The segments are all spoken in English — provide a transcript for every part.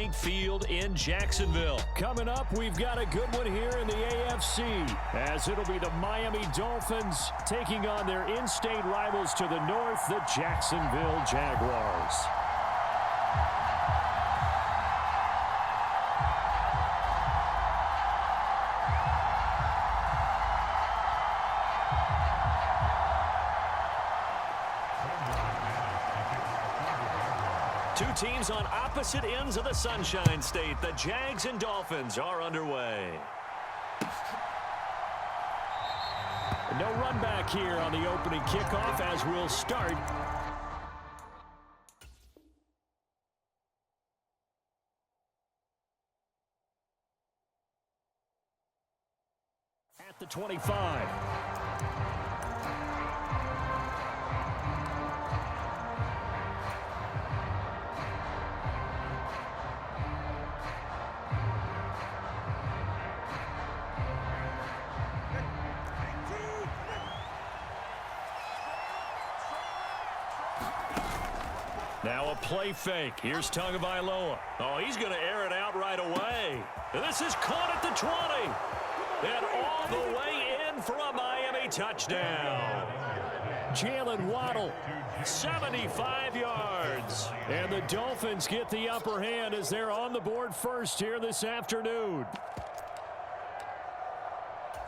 Bank Field in Jacksonville. Coming up, we've got a good one here in the AFC, as it'll be the Miami Dolphins taking on their in-state rivals to the north, the Jacksonville Jaguars. Two teams on opposite ends of the Sunshine State. The Jags and Dolphins are underway. No run back here on the opening kickoff as we'll start. At the 25. Now a play fake. Here's Tagovailoa. Oh, he's going to air it out right away. This is caught at the 20. And all the way in for a Miami touchdown. Jalen Waddle, 75 yards. And the Dolphins get the upper hand as they're on the board first here this afternoon.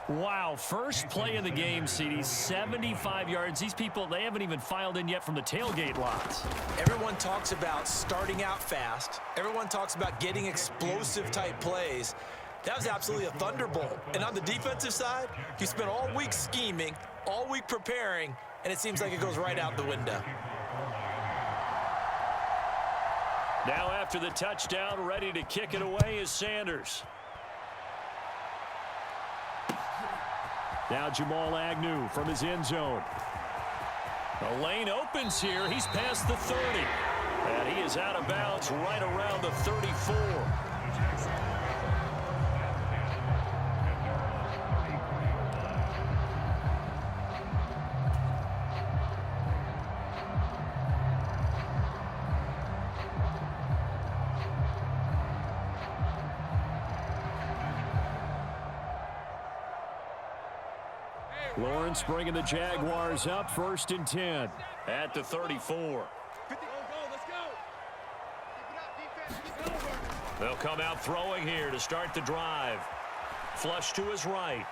Wow, first play of the game, CD, 75 yards. These people, they haven't even filed in yet from the tailgate lots. Everyone talks about starting out fast. Everyone talks about getting explosive-type plays. That was absolutely a thunderbolt. And on the defensive side, you spent all week scheming, all week preparing, and it seems like it goes right out the window. Now after the touchdown, ready to kick it away is Sanders. Now Jamal Agnew from his end zone. The lane opens here. He's past the 30. And he is out of bounds right around the 34. Lawrence bringing the Jaguars up, 1st and 10. At the 34. They'll come out throwing here to start the drive. Flush to his right.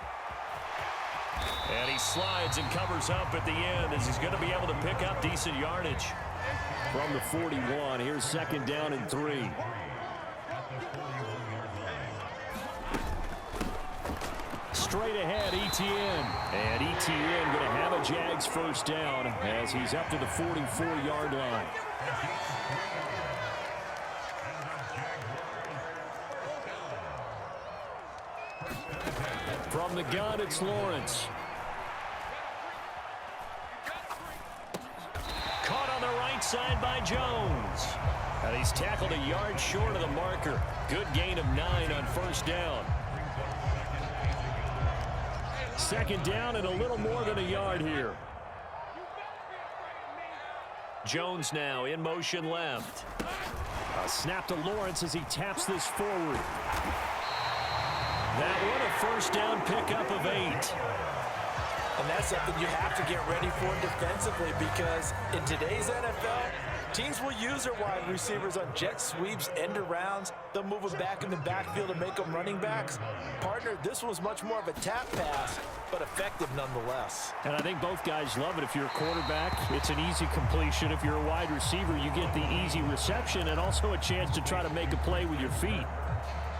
And he slides and covers up at the end as he's going to be able to pick up decent yardage. From the 41, here's 2nd down and 3. Straight ahead, Etienne. And Etienne going to have a Jags first down as he's up to the 44-yard line. From the gun, it's Lawrence. Caught on the right side by Jones. And he's tackled a yard short of the marker. Good gain of 9 on 1st down. 2nd down and a little more than a yard here. Jones now in motion left. A snap to Lawrence as he taps this forward. That one a 1st down pickup of 8. And that's something you have to get ready for defensively because in today's NFL, teams will use their wide receivers on jet sweeps, end arounds. They'll move them back in the backfield and make them running backs. Partner, this was much more of a tap pass, but effective nonetheless. And I think both guys love it. If you're a quarterback, it's an easy completion. If you're a wide receiver, you get the easy reception and also a chance to try to make a play with your feet.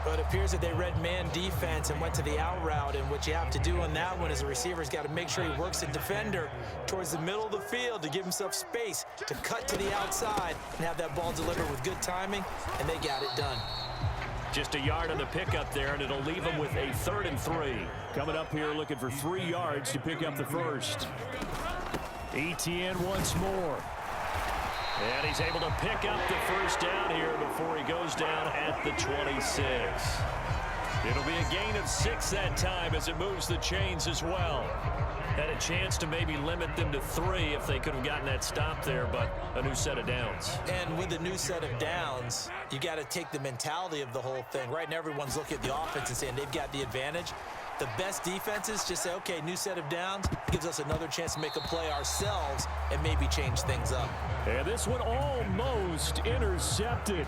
But it appears that they read man defense and went to the out route, and what you have to do on that one is the receiver's got to make sure he works the defender towards the middle of the field to give himself space to cut to the outside and have that ball delivered with good timing, and they got it done. Just a yard on the pickup there, and it'll leave him with a 3rd and 3. Coming up here looking for 3 yards to pick up the first. Etienne once more. And he's able to pick up the 1st down here before he goes down at the 26. It'll be a gain of 6 that time as it moves the chains as well. Had a chance to maybe limit them to 3 if they could have gotten that stop there, but a new set of downs. And with a new set of downs, you got to take the mentality of the whole thing. Right now, everyone's looking at the offense and saying they've got the advantage. The best defenses just say, okay, new set of downs gives us another chance to make a play ourselves and maybe change things up. And this one almost intercepted.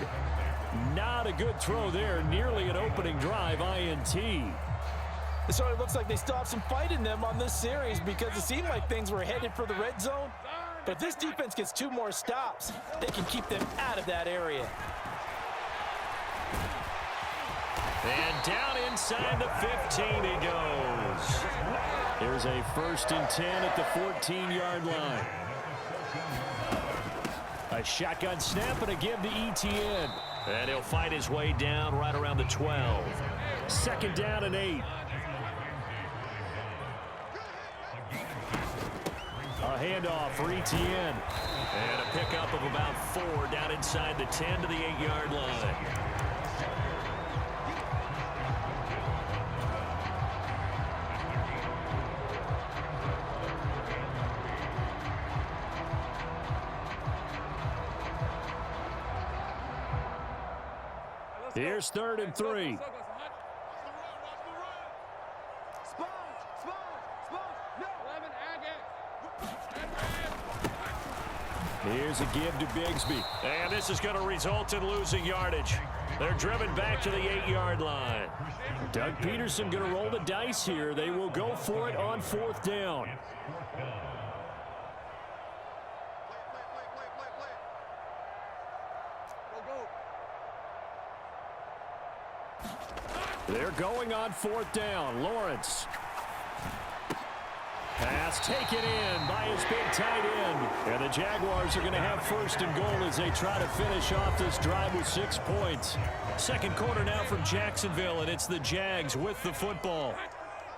Not a good throw there. Nearly an opening drive INT. It sort of looks like they still have some fight in them on this series because it seemed like things were headed for the red zone. But if this defense gets 2 more stops, they can keep them out of that area. And down inside the 15 he goes. Here's a 1st and 10 at the 14-yard line. A shotgun snap and a give to ETN. And he'll fight his way down right around the 12. 2nd down and 8. A handoff for ETN. And a pickup of about 4 down inside the 10 to the 8-yard line. Here's 3rd and 3. Here's a give to Bigsby. And this is going to result in losing yardage. They're driven back to the 8-yard line. Doug Peterson going to roll the dice here. They will go for it on 4th down. They're going on 4th down. Lawrence. Pass taken in by his big tight end. And the Jaguars are going to have 1st and goal as they try to finish off this drive with 6 points. 2nd quarter now from Jacksonville, and it's the Jags with the football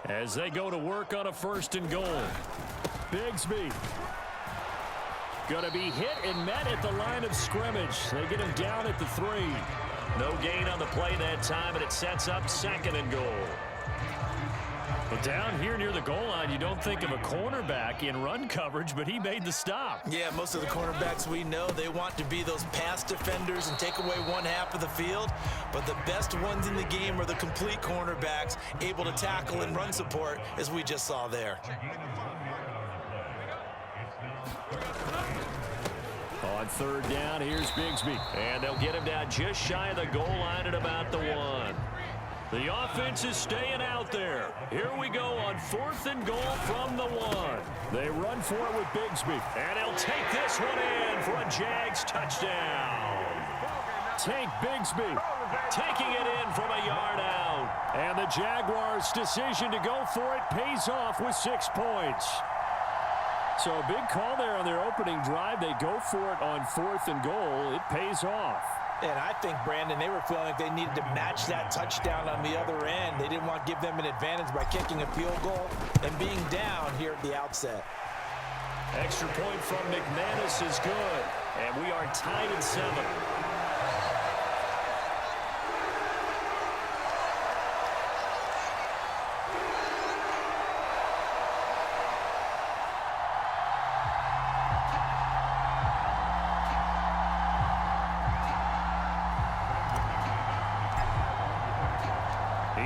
as they go to work on a 1st and goal. Bigsby. Going to be hit and met at the line of scrimmage. They get him down at the 3. No gain on the play that time, and it sets up 2nd and goal. But down here near the goal line, you don't think of a cornerback in run coverage, but he made the stop. Yeah, most of the cornerbacks we know, they want to be those pass defenders and take away 1/2 of the field. But the best ones in the game are the complete cornerbacks, able to tackle and run support, as we just saw there. On 3rd down, here's Bigsby. And they'll get him down just shy of the goal line at about the 1. The offense is staying out there. Here we go on 4th and goal from the 1. They run for it with Bigsby. And he'll take this one in for a Jags touchdown. Tank Bigsby Taking it in from a yard out. And the Jaguars' decision to go for it pays off with 6 points. So a big call there on their opening drive. They go for it on 4th and goal. It pays off. And I think, Brandon, they were feeling like they needed to match that touchdown on the other end. They didn't want to give them an advantage by kicking a field goal and being down here at the outset. Extra point from McManus is good. And we are tied at 7.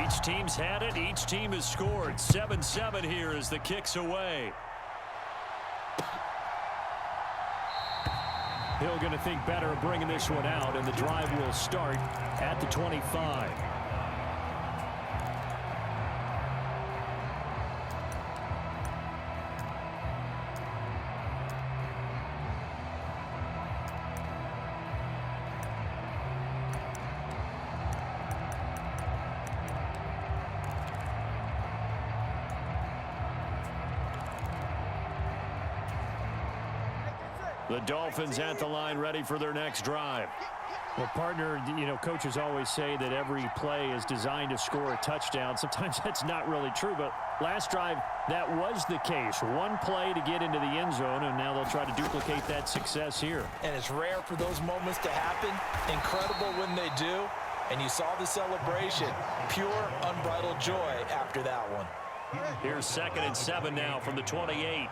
Each team's had it. Each team has scored. 7-7 here as the kick's away. Hill going to think better of bringing this one out, and the drive will start at the 25. The Dolphins at the line, ready for their next drive. Well, partner, you know, coaches always say that every play is designed to score a touchdown. Sometimes that's not really true, but last drive, that was the case. One play to get into the end zone, and now they'll try to duplicate that success here. And it's rare for those moments to happen. Incredible when they do. And you saw the celebration. Pure, unbridled joy after that one. Here's 2nd and 7 now from the 28.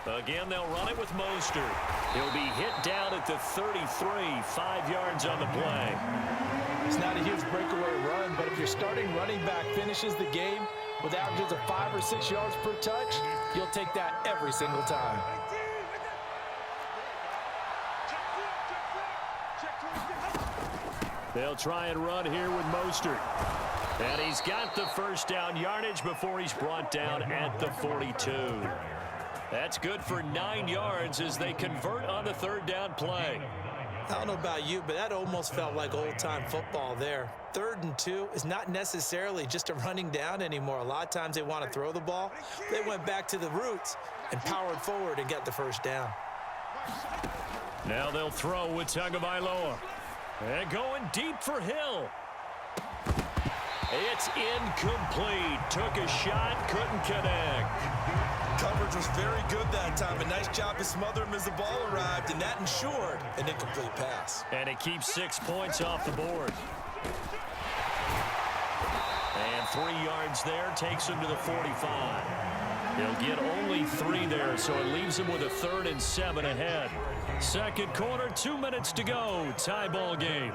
Again, they'll run it with Mostert. He'll be hit down at the 33, 5 yards on the play. It's not a huge breakaway run, but if your starting running back finishes the game with averages of 5 or 6 yards per touch, you'll take that every single time. They'll try and run here with Mostert. And he's got the first down yardage before he's brought down at the 42. That's good for 9 yards as they convert on the 3rd down play. I don't know about you, but that almost felt like old-time football there. 3rd and 2 is not necessarily just a running down anymore. A lot of times they want to throw the ball. They went back to the roots and powered forward and got the first down. Now they'll throw with Tagovailoa. And going deep for Hill. It's incomplete. Took a shot, couldn't connect. Coverage was very good that time. A nice job to smother him as the ball arrived, and that ensured an incomplete pass. And it keeps 6 points off the board. And 3 yards there takes him to the 45. He'll get only 3 there, so it leaves him with a 3rd and 7 ahead. Second quarter, 2 minutes to go. Tie ball game.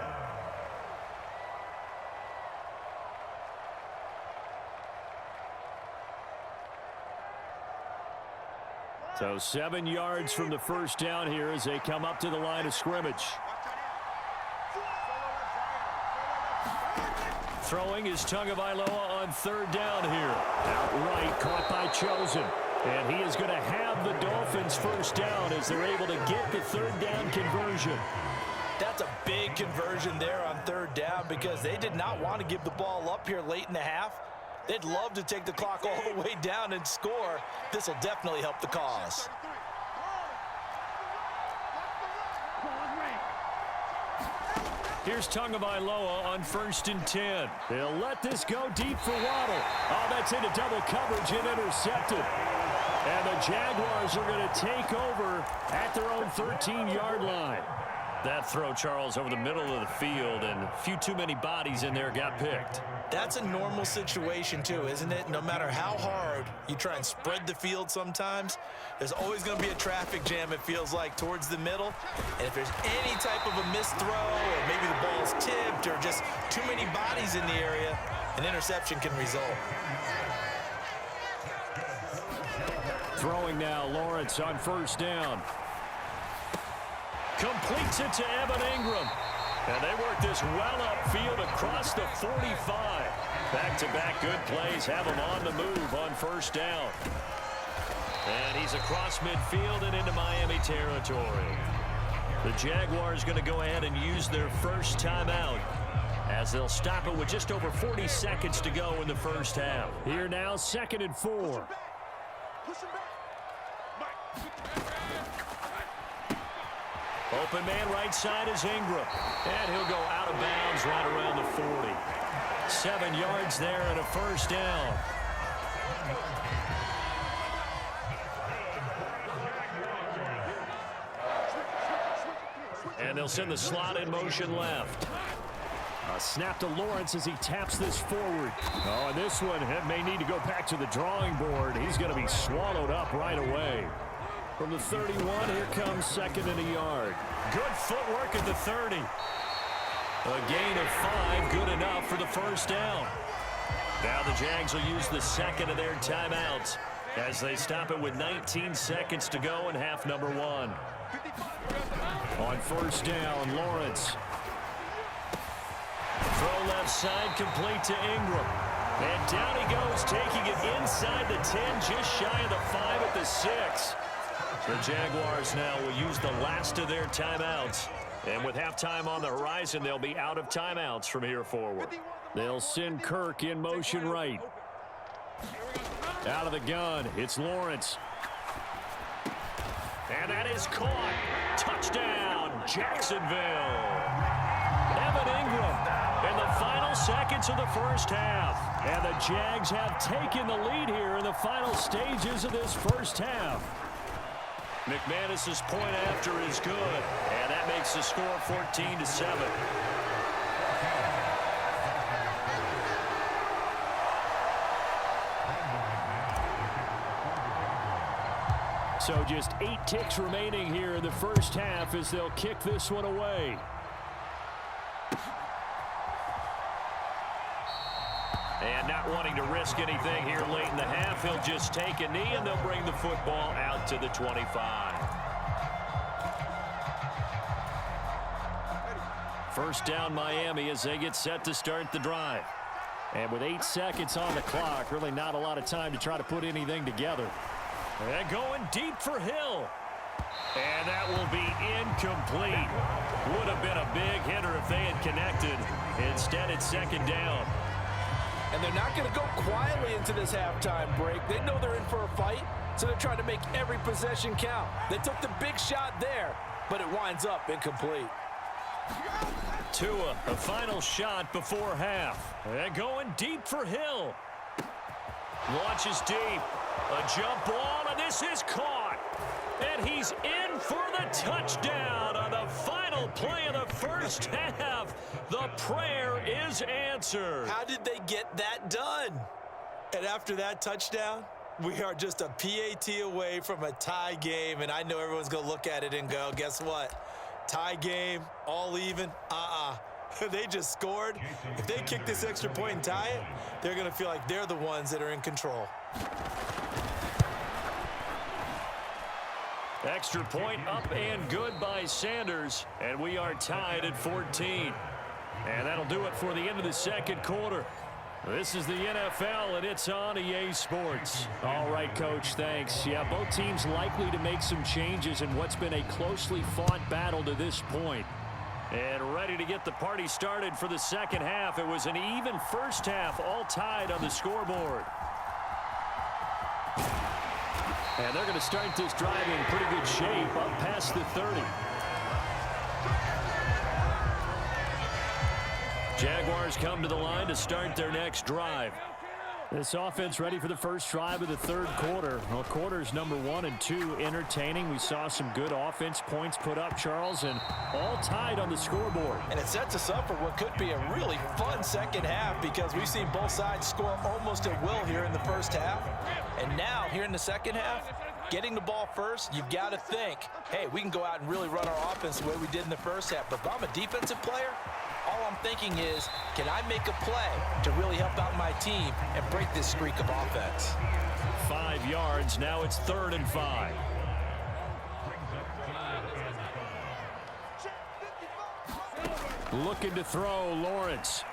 So 7 yards from the first down here as they come up to the line of scrimmage. Throwing is Tagovailoa on 3rd down here. Outright caught by Chosen. And he is going to have the Dolphins first down as they're able to get the 3rd down conversion. That's a big conversion there on 3rd down because they did not want to give the ball up here late in the half. They'd love to take the clock all the way down and score. This will definitely help the cause. Here's Tagovailoa on 1st and 10. They'll let this go deep for Waddle. Oh, that's into double coverage and intercepted. And the Jaguars are going to take over at their own 13-yard line. That throw, Charles, over the middle of the field, and a few too many bodies in there got picked. That's a normal situation, too, isn't it? No matter how hard you try and spread the field sometimes, there's always going to be a traffic jam, it feels like, towards the middle. And if there's any type of a missed throw or maybe the ball's tipped or just too many bodies in the area, an interception can result. Throwing now, Lawrence on 1st down. Completes it to Evan Ingram. And they work this well upfield across the 45. Back-to-back good plays have him on the move on 1st down. And he's across midfield and into Miami territory. The Jaguars going to go ahead and use their first timeout as they'll stop it with just over 40 seconds to go in the first half. Here now, 2nd and 4. Open man right side is Ingram. And he'll go out of bounds right around the 40. 7 yards there and a first down. And they'll send the slot in motion left. A snap to Lawrence as he taps this forward. Oh, and this one may need to go back to the drawing board. He's going to be swallowed up right away. From the 31, here comes 2nd and a yard. Good footwork at the 30. A gain of 5, good enough for the first down. Now the Jags will use the 2nd of their timeouts as they stop it with 19 seconds to go in half number 1. On 1st down, Lawrence. Throw left side, complete to Ingram. And down he goes, taking it inside the 10, just shy of the 5 at the 6. The Jaguars now will use the last of their timeouts. And with halftime on the horizon, they'll be out of timeouts from here forward. They'll send Kirk in motion right. Out of the gun, it's Lawrence. And that is caught. Touchdown, Jacksonville. Evan Ingram in the final seconds of the first half. And the Jags have taken the lead here in the final stages of this first half. McManus's point after is good, and that makes the score 14-7. So just 8 ticks remaining here in the first half as they'll kick this one away. And not wanting to risk anything here late in the half, he'll just take a knee, and they'll bring the football out to the 25. First down Miami as they get set to start the drive. And with 8 seconds on the clock, really not a lot of time to try to put anything together. And going deep for Hill. And that will be incomplete. Would have been a big hitter if they had connected. Instead, it's second down. And they're not going to go quietly into this halftime break. They know they're in for a fight, so they're trying to make every possession count. They took the big shot there, but it winds up incomplete. Tua, a final shot before half. And going deep for Hill. Launches deep. A jump ball, and this is caught. And he's in for the touchdown on the final play of the first half. The prayer is answered. How did they get that done? And after that touchdown, we are just a PAT away from a tie game, and I know everyone's going to look at it and go, guess what? Tie game, all even, They just scored. If they kick this extra point and tie it, they're going to feel like they're the ones that are in control. Extra point up and good by Sanders, and we are tied at 14. And that'll do it for the end of the second quarter. This is the NFL, and it's on EA Sports. All right, Coach, thanks. Yeah, both teams likely to make some changes in what's been a closely fought battle to this point. And ready to get the party started for the second half. It was an even first half, all tied on the scoreboard. And they're going to start this drive in pretty good shape up past the 30. Jaguars come to the line to start their next drive. This offense ready for the first drive of the third quarter. Well, quarters number 1 and 2 entertaining. We saw some good offense points put up, Charles, and all tied on the scoreboard. And it sets us up for what could be a really fun second half because we've seen both sides score almost at will here in the first half. And now, here in the second half, getting the ball first, you've got to think, hey, we can go out and really run our offense the way we did in the first half. But if I'm a defensive player, all I'm thinking is, can I make a play to really help out my team and break this streak of offense? 5 yards. Now it's 3rd and 5. Looking to throw, Lawrence.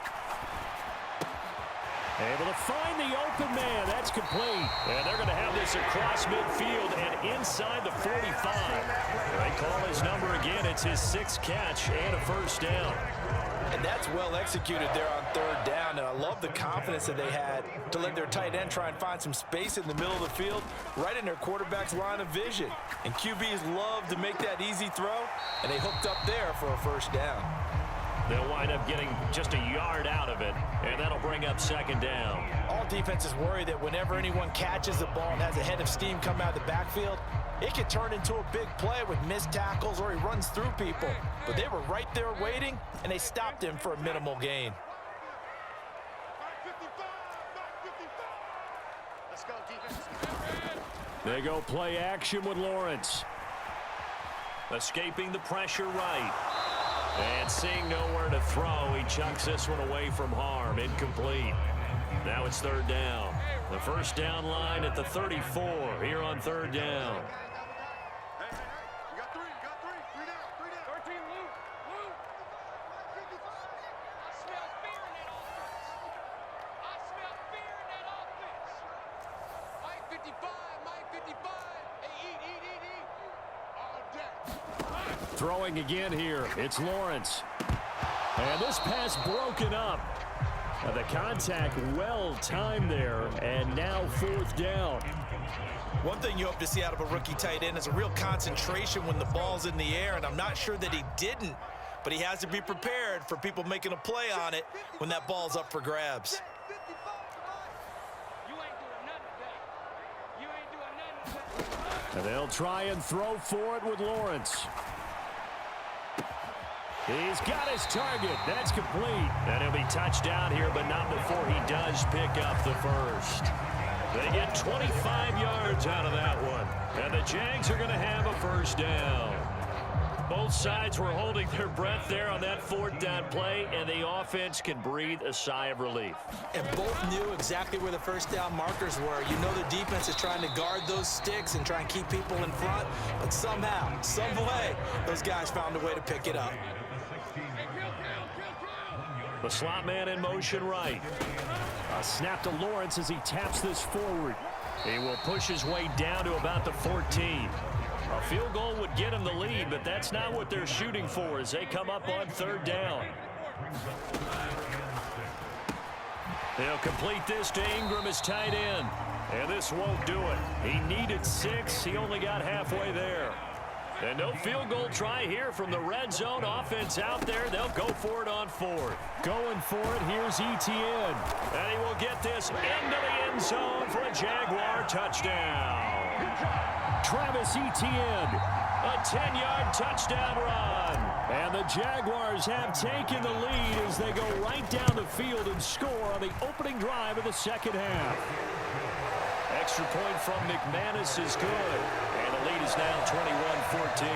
Able to find the open man. That's complete. And they're going to have this across midfield and inside the 45. They call his number again. It's his 6th catch and a first down. And that's well executed there on 3rd down. And I love the confidence that they had to let their tight end try and find some space in the middle of the field, right in their quarterback's line of vision. And QBs love to make that easy throw, and they hooked up there for a first down. They'll wind up getting just a yard out of it, and that'll bring up 2nd down. All defenses worry that whenever anyone catches the ball and has a head of steam come out of the backfield, it could turn into a big play with missed tackles or he runs through people. But they were right there waiting, and they stopped him for a minimal gain. They go play action with Lawrence. Escaping the pressure right. And seeing nowhere to throw, he chucks this one away from harm. Incomplete. Now it's 3rd down. The first down line at the 34 here on 3rd down. Throwing again here. It's Lawrence. And this pass broken up. The contact well timed there. And now 4th down. One thing you hope to see out of a rookie tight end is a real concentration when the ball's in the air. And I'm not sure that he didn't but he has to be prepared for people making a play on it when that ball's up for grabs. And they'll try and throw for it with Lawrence. He's got his target. That's complete. And he'll be touched down here, but not before he does pick up the first. They get 25 yards out of that one. And the Jags are going to have a first down. Both sides were holding their breath there on that fourth down play, and the offense can breathe a sigh of relief. And both knew exactly where the first down markers were. You know the defense is trying to guard those sticks and try and keep people in front, but somehow, some way, those guys found a way to pick it up. The slot man in motion right. A snap to Lawrence as he taps this forward. He will push his way down to about the 14. A field goal would get him the lead, but that's not what they're shooting for as they come up on third down. They'll complete this to Ingram as tight end. And this won't do it. He needed 6. He only got halfway there. And no field goal try here from the red zone. Offense out there. They'll go for it on fourth. Going for it. Here's Etienne. And he will get this into the end zone for a Jaguar touchdown. Travis Etienne, a 10-yard touchdown run. And the Jaguars have taken the lead as they go right down the field and score on the opening drive of the second half. Extra point from McManus is good. And the lead is now 21-14.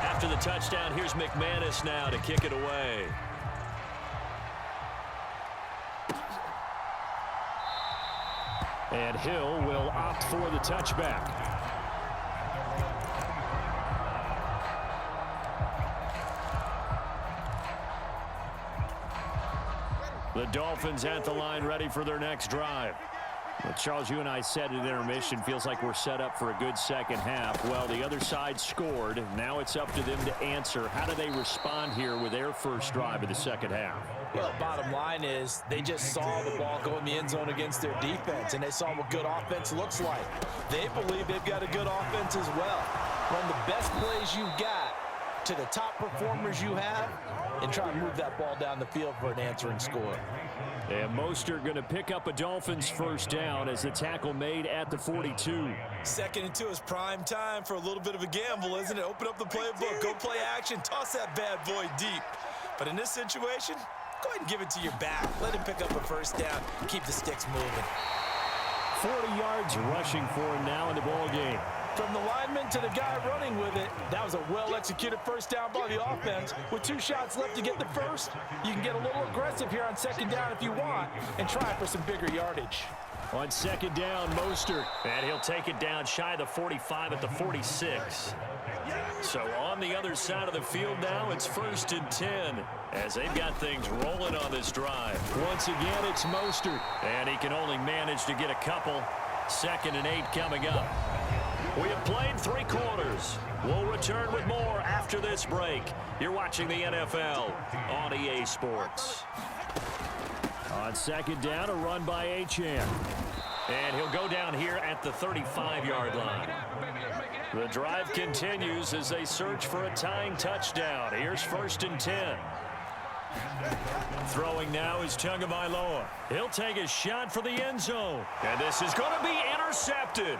After the touchdown, here's McManus now to kick it away. And Hill will opt for the touchback. The Dolphins at the line ready for their next drive. Well, Charles, you and I said at intermission, feels like we're set up for a good second half. Well, the other side scored. Now it's up to them to answer. How do they respond here with their first drive of the second half? Well, bottom line is they just saw the ball go in the end zone against their defense, and they saw what good offense looks like. They believe they've got a good offense as well. Run the best plays you've got to the top performers you have and try and move that ball down the field for an answering score. And Mostert going to pick up a Dolphins first down as the tackle made at the 42. 2nd and 2 is prime time for a little bit of a gamble, isn't it? Open up the playbook, go play action, toss that bad boy deep. But in this situation, go ahead and give it to your back. Let him pick up a first down, keep the sticks moving. 40 yards rushing for him now in the ball game. From the lineman to the guy running with it, that was a well-executed first down by the offense. With 2 shots left to get the first, you can get a little aggressive here on second down if you want and try for some bigger yardage. On second down, Mostert. And he'll take it down shy of the 45 at the 46. So on the other side of the field now, it's 1st and 10 as they've got things rolling on this drive. Once again, it's Mostert. And he can only manage to get a couple. 2nd and 8 coming up. We have played 3 quarters. We'll return with more after this break. You're watching the NFL on EA Sports. On second down, a run by Achane. And he'll go down here at the 35-yard line. The drive continues as they search for a tying touchdown. Here's 1st and 10. Throwing now is Tagovailoa. He'll take a shot for the end zone. And this is going to be intercepted.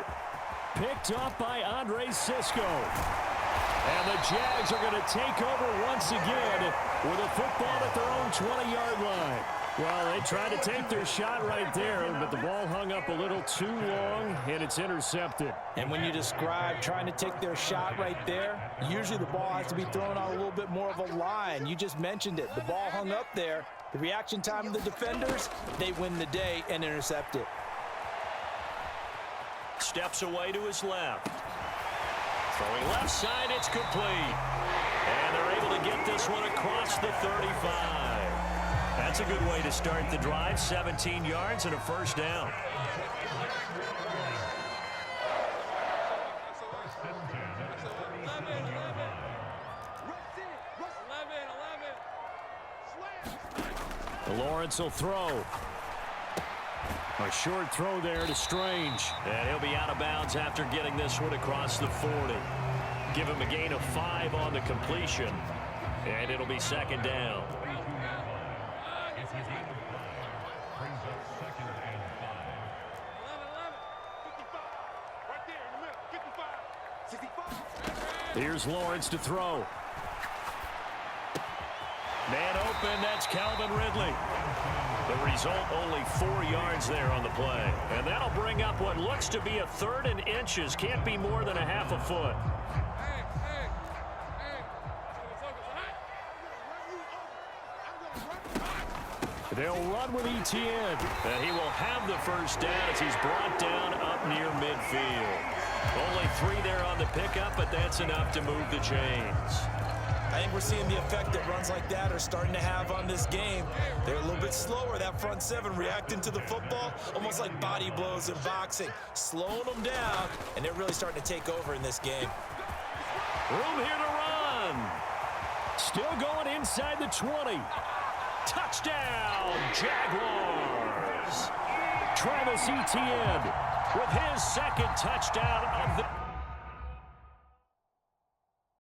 Picked off by Andre Sisco. And the Jags are going to take over once again with a football at their own 20-yard line. Well, they tried to take their shot right there, but the ball hung up a little too long, and it's intercepted. And when you describe trying to take their shot right there, usually the ball has to be thrown on a little bit more of a line. You just mentioned it. The ball hung up there. The reaction time of the defenders, they win the day and intercept it. Steps away to his left. Throwing left side, it's complete. And they're able to get this one across the 35. That's a good way to start the drive. 17 yards and a first down. Lawrence will throw. A short throw there to Strange. And he'll be out of bounds after getting this one across the 40. Give him a gain of 5 on the completion. And it'll be second down. Here's Lawrence to throw. Man open, that's Calvin Ridley. The result, only 4 yards there on the play. And that'll bring up what looks to be a 3rd and inches. Can't be more than a half a foot. They'll run with Etienne. And he will have the first down as he's brought down up near midfield. Only 3 there on the pickup, but that's enough to move the chains. I think we're seeing the effect that runs like that are starting to have on this game. They're a little bit slower, that front 7 reacting to the football, almost like body blows in boxing, slowing them down, and they're really starting to take over in this game. Room here to run. Still going inside the 20. Touchdown, Jaguars. Travis Etienne with his second touchdown of the